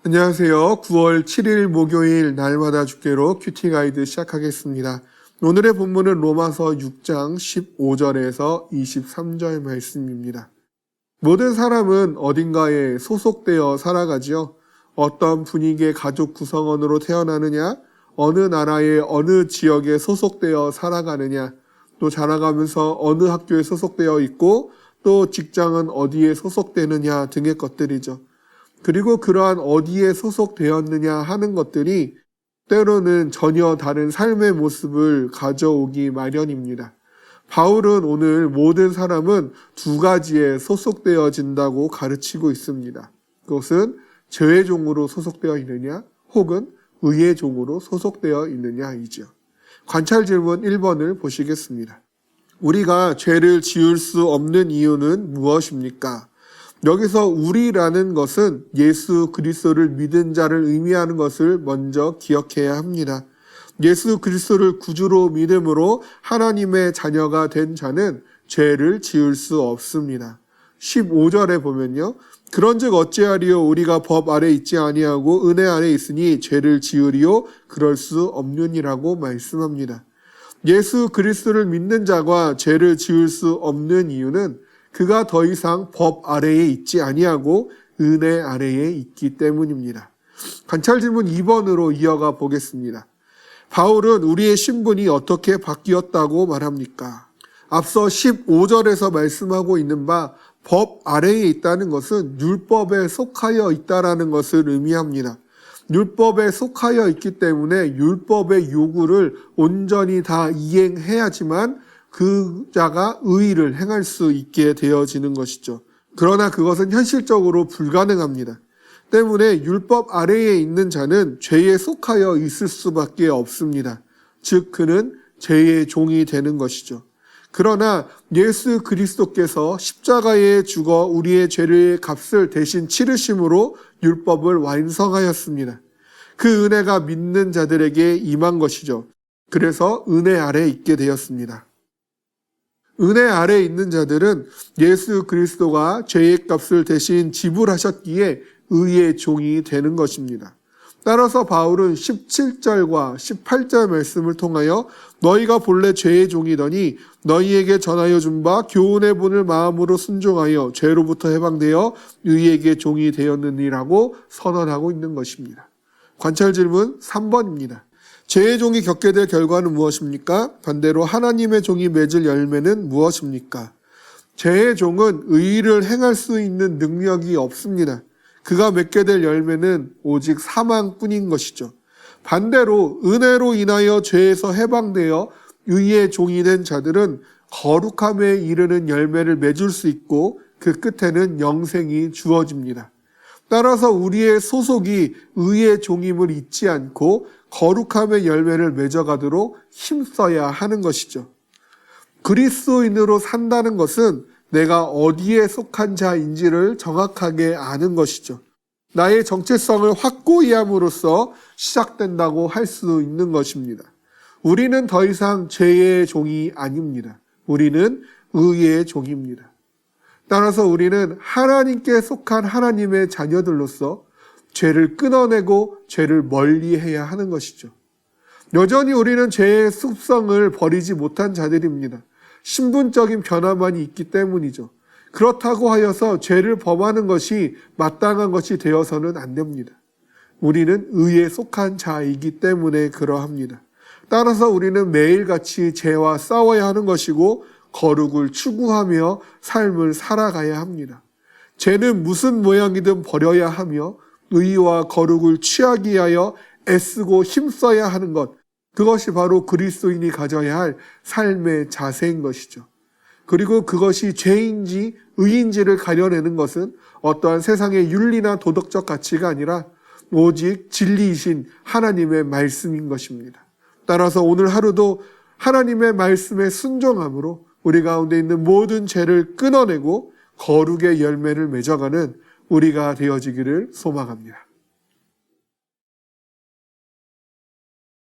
안녕하세요. 9월 7일 목요일 날마다 주께로 큐티 가이드 시작하겠습니다. 오늘의 본문은 로마서 6장 15절에서 23절 말씀입니다. 모든 사람은 어딘가에 소속되어 살아가지요. 어떤 분위기의 가족 구성원으로 태어나느냐, 어느 나라의 어느 지역에 소속되어 살아가느냐, 또 자라가면서 어느 학교에 소속되어 있고 또 직장은 어디에 소속되느냐 등의 것들이죠. 그리고 그러한 어디에 소속되었느냐 하는 것들이 때로는 전혀 다른 삶의 모습을 가져오기 마련입니다. 바울은 오늘 모든 사람은 두 가지에 소속되어진다고 가르치고 있습니다. 그것은 죄의 종으로 소속되어 있느냐 혹은 의의 종으로 소속되어 있느냐이죠. 관찰 질문 1번을 보시겠습니다. 우리가 죄를 지을 수 없는 이유는 무엇입니까? 여기서 우리라는 것은 예수 그리스도를 믿은 자를 의미하는 것을 먼저 기억해야 합니다. 예수 그리스도를 구주로 믿음으로 하나님의 자녀가 된 자는 죄를 지을 수 없습니다. 15절에 보면요. 그런즉 어찌하리요 우리가 법 아래 있지 아니하고 은혜 아래 있으니 죄를 지으리요 그럴 수 없느니라고 말씀합니다. 예수 그리스도를 믿는 자가 죄를 지을 수 없는 이유는 그가 더 이상 법 아래에 있지 아니하고 은혜 아래에 있기 때문입니다. 관찰 질문 2번으로 이어가 보겠습니다. 바울은 우리의 신분이 어떻게 바뀌었다고 말합니까? 앞서 15절에서 말씀하고 있는 바 법 아래에 있다는 것은 율법에 속하여 있다라는 것을 의미합니다. 율법에 속하여 있기 때문에 율법의 요구를 온전히 다 이행해야지만 그 자가 의의를 행할 수 있게 되어지는 것이죠. 그러나 그것은 현실적으로 불가능합니다. 때문에 율법 아래에 있는 자는 죄에 속하여 있을 수밖에 없습니다. 즉 그는 죄의 종이 되는 것이죠. 그러나 예수 그리스도께서 십자가에 죽어 우리의 죄의 값을 대신 치르심으로 율법을 완성하였습니다. 그 은혜가 믿는 자들에게 임한 것이죠. 그래서 은혜 아래에 있게 되었습니다. 은혜 아래에 있는 자들은 예수 그리스도가 죄의 값을 대신 지불하셨기에 의의 종이 되는 것입니다. 따라서 바울은 17절과 18절 말씀을 통하여 너희가 본래 죄의 종이더니 너희에게 전하여 준 바 교훈의 분을 마음으로 순종하여 죄로부터 해방되어 의에게 종이 되었느니라고 선언하고 있는 것입니다. 관찰 질문 3번입니다. 죄의 종이 겪게 될 결과는 무엇입니까? 반대로 하나님의 종이 맺을 열매는 무엇입니까? 죄의 종은 의의를 행할 수 있는 능력이 없습니다. 그가 맺게 될 열매는 오직 사망뿐인 것이죠. 반대로 은혜로 인하여 죄에서 해방되어 의의 종이 된 자들은 거룩함에 이르는 열매를 맺을 수 있고 그 끝에는 영생이 주어집니다. 따라서 우리의 소속이 의의 종임을 잊지 않고 거룩함의 열매를 맺어가도록 힘써야 하는 것이죠. 그리스도인으로 산다는 것은 내가 어디에 속한 자인지를 정확하게 아는 것이죠. 나의 정체성을 확고히 함으로써 시작된다고 할 수 있는 것입니다. 우리는 더 이상 죄의 종이 아닙니다. 우리는 의의 종입니다. 따라서 우리는 하나님께 속한 하나님의 자녀들로서 죄를 끊어내고 죄를 멀리해야 하는 것이죠. 여전히 우리는 죄의 습성을 버리지 못한 자들입니다. 신분적인 변화만이 있기 때문이죠. 그렇다고 하여서 죄를 범하는 것이 마땅한 것이 되어서는 안 됩니다. 우리는 의에 속한 자이기 때문에 그러합니다. 따라서 우리는 매일같이 죄와 싸워야 하는 것이고 거룩을 추구하며 삶을 살아가야 합니다. 죄는 무슨 모양이든 버려야 하며 의와 거룩을 취하기 위하여 애쓰고 힘써야 하는 것, 그것이 바로 그리스도인이 가져야 할 삶의 자세인 것이죠. 그리고 그것이 죄인지 의인지를 가려내는 것은 어떠한 세상의 윤리나 도덕적 가치가 아니라 오직 진리이신 하나님의 말씀인 것입니다. 따라서 오늘 하루도 하나님의 말씀에 순종함으로 우리 가운데 있는 모든 죄를 끊어내고 거룩의 열매를 맺어가는 우리가 되어지기를 소망합니다.